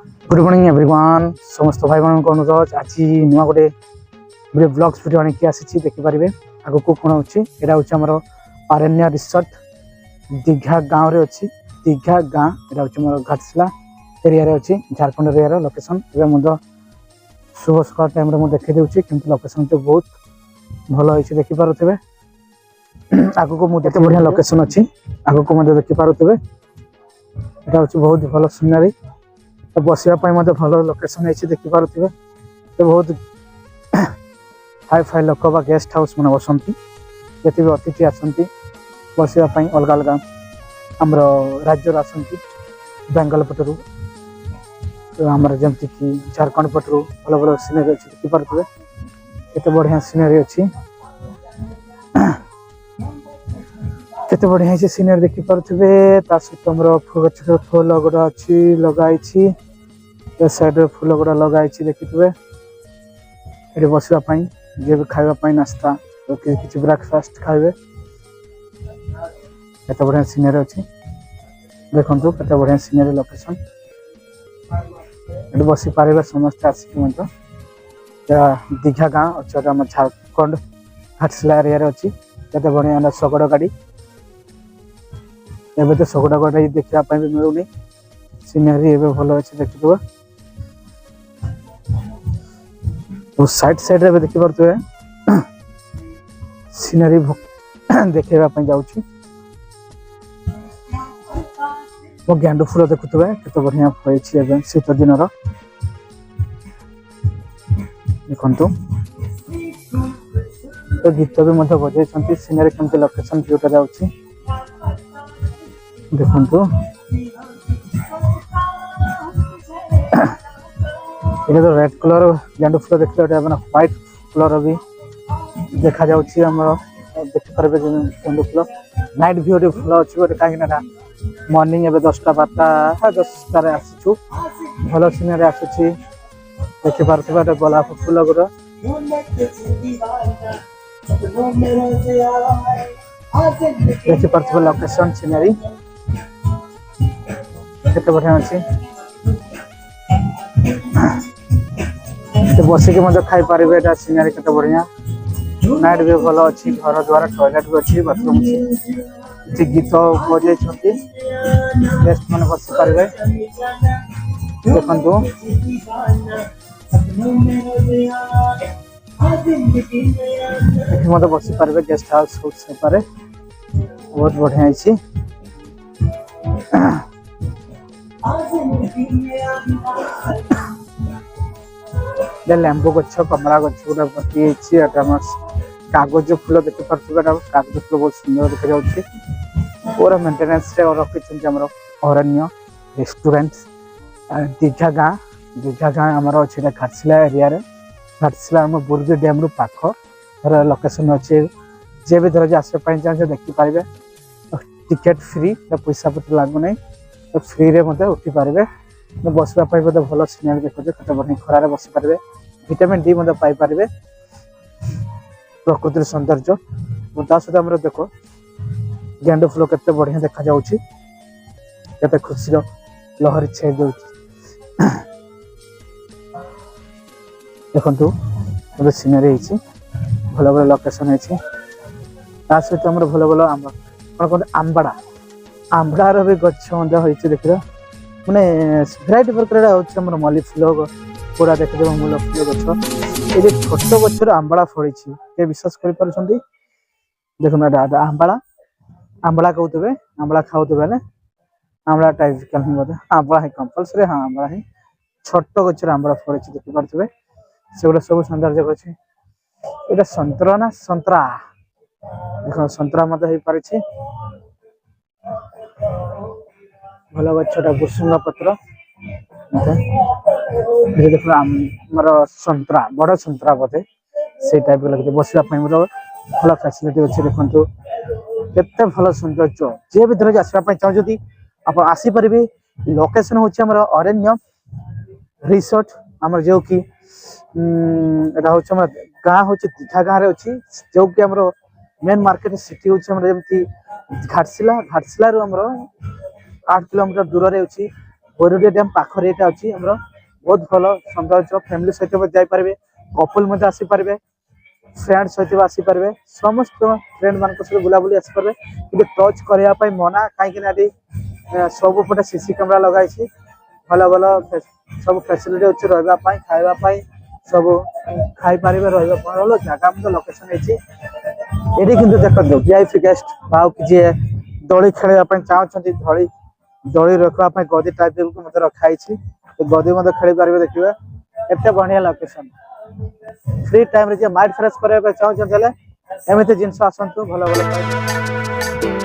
good morning everyone समस्त भाई मान को अनुरोध आज नुआ गोटे गोटे ब्लॉग्स वीडियो आनिक आसी देखिपारे आग को कौन होमर अरण्य रिसोर्ट दीघा गाँव रे अच्छी दीघा गाँव यहाँ हूँ मोर घाटशिला एरिया अच्छी झारखंड एरिया लोकेशन एवं शुभ सकाल टाइम मुझे देखी दूसरी कि लोकेशन तो बहुत भल हो देखिपे आग को मुझे बढ़िया लोकेशन अच्छी आग को मत देखिपे यहाँ हूँ बहुत भल सीनारी बसवाई भल लोकेशन है देखिपे बहुत हाई फाई लोक बा गेस्ट हाउस मैंने बसती जिते भी अतिथि आसती बसवाई अलग अलग आमर राज्य आसती बेंगल पटरू आमर जमती कि झारखंड पटरू भल भल सीनेरी अच्छी देखिपे केते बढ़िया सीनेरी अच्छी केते बढ़िया सीनेरी देखिपे सहित आमर फूल गुड़ा अच्छी लगाई साइड फूल गुड़ा लगाई देखिए ये बसवाई जी भी खावाई नास्ता कि ब्रेकफास्ट खाइबे केते बढ़िया सीनेरी अच्छी देखो केते बढ़िया सीनेरी लोकेशन ये बसी पारे समस्त आसिक दीघा गाँव अच्छे आम झारखंड घाटशिला एरिया अच्छी केते बढ़िया शगड़ गाड़ी एवं तो शगड़ गाड़ी देखापी भी मिलूनी सीनेरी एवं भल अच्छे देखिए साइड साइड रे देखि परतुए सीनरी देखेबा जाऊँ वो गेंडू फूल देखुए केते बढ़िया होइछि एवं शीत दिन देखंतु तो गीत भी मत बजाई सीनरी केमती लोकेशन व्यूटा जाउछि देखंतु ये तो रेड कलर गेंडू फूल देखते व्हाइट कलर भी देखा देखिपारे गेंडू फूल नाइट व्यू फूल अच्छी गोटे कहीं मॉर्निंग एवं 10टा 12टा 10टार आसू भल सीनरी आसूसी देखिपे गोलाप फूल गुड़ा देखिपे लोकेशन सीनरी केते बढ़िया अच्छी बसिक खाई पारे सीनारी केते बढ़िया नाइट भी भल अच्छी घर द्वार टॉयलेट भी अच्छी बाथरूम अच्छी गीत बजे गेस्ट मैंने बसी पारे देखु मत बसी पारे गेस्ट हाउस हो पारे बहुत बढ़िया अच्छी लेंबू गछ कमला गछ गोटे पति कागज फूल देखिपे कागज फूल बहुत सुंदर देखा जाऊँगी पूरा मेंटेनेंस रखी अरण्य रेस्टोरेंट दीघा गाँ आमर अच्छे घाटशिला एरिया घाटशिला आम बुर्गी डैम रु पाख लोकेशन अच्छे जे भी धर आसपाई चाहे देखिपारे टिकेट फ्री पैसा पत्र लगुना तो फ्री रे मत उठी पारे बसवाई भल सीनारी देखते केते बढ़िया खरारे बसी पारे विटामिन डी पाइपर प्रकृति सौंदर्य सहित आम देख गेंडू फूल केते बढ़िया देखा जाउछि केते खुशी लहरी छे दो देखंतु गोटे सीनरी भल भल लोकेशन सहित आम भल भल आम कौन कहते आंबड़ा आंबड़ार भी गछ देखिए मैंने भेराइटी प्रकार हूँ मल्ली फूल गुड़ा देखिए मूल फूल गछ ये छोट गचर आंबड़ा फड़ी के विश्वास कर देखो आंबड़ा आंबड़ा कहते आंबड़ा खाऊे ना आंबड़ा टाइप आंबड़ा ही कंपलसरी हाँ आंबड़ा ही छोट गचर आंबड़ा फड़ी देखिपे से गोटे सब सौंदर्य अच्छे यहाँ संतरा ना संतरा देख संतरा मत हो पारे भल गछटा भुसुंगा पत्र देख आमर संतरा बड़ संतरा बोधे से टाइप लगे बसवाई भल फैसिलिटी अच्छे देखो केते भल सौंदर्य जे भी धर आसवाई चाहते आप आसीपर लोकेशन हूँ अरण्य रिसोर्ट आम जो कि हूँ गाँ हूँ दीघा गाँव अच्छी जो कि आम मेन मार्केट सिटी हूँ जमी घाटशिला घाटशिला 8 किलोमीटर दूर रे अच्छी बोरुडिया डैम पाखरे एटा अछि हमरो बहुत भलो सौंदर्य फैमिली सहित जाई पारबे कपल मध्ये आसी पारबे फ्रेंड सहित आसी पारबे समस्त फ्रेंड मान को सब बुला बुली आसी पारबे कि टच करिया पई मना काई कि नाडी सब पटे सीसी कैमरा लगाई छी भलो भलो सब फैसिलिटी अछि रहबा पई खाइबा पई सब खाई पारबे रहबा भलो जगह मध्ये लोकेशन अछि एडी किंतु देखो वीआईपी गेस्ट भाव कि दोली खेलवा पई चाहौ छथि दोली रखवा पई गदी टाइप को मते रखाई छी गदी मते खेली पारबे देखिबे एते बढ़िया लोकेशन फ्री टाइम रे जे माइंड फ्रेश करे चाहौ छथि एमिते जिंस आसंतु भलो भलो